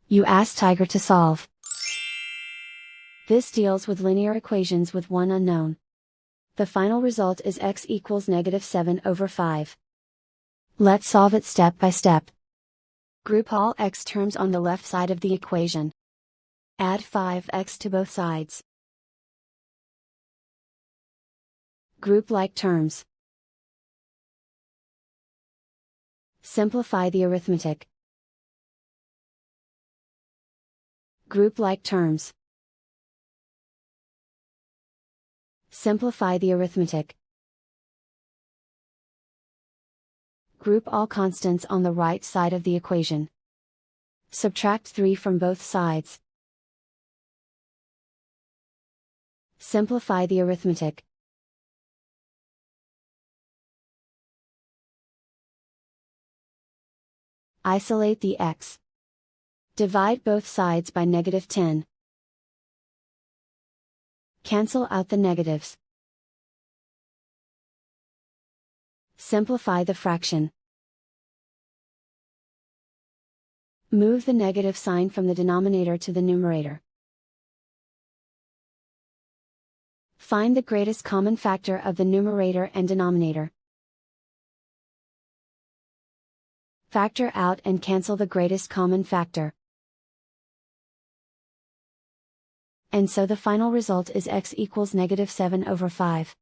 You ask Tiger to solve. This deals with linear equations with one unknown. The final result is x equals -7/5. Let's solve it step by step. Group all x terms on the left side of the equation. Add 5x to both sides. Group like terms. Simplify the arithmetic. Group like terms. Simplify the arithmetic. Group all constants on the right side of the equation. Subtract 3 from both sides. Simplify the arithmetic. Isolate the x. Divide both sides by -10. Cancel out the negatives. Simplify the fraction. Move the negative sign from the denominator to the numerator. Find the greatest common factor of the numerator and denominator. Factor out and cancel the greatest common factor. And so the final result is x equals -7/5.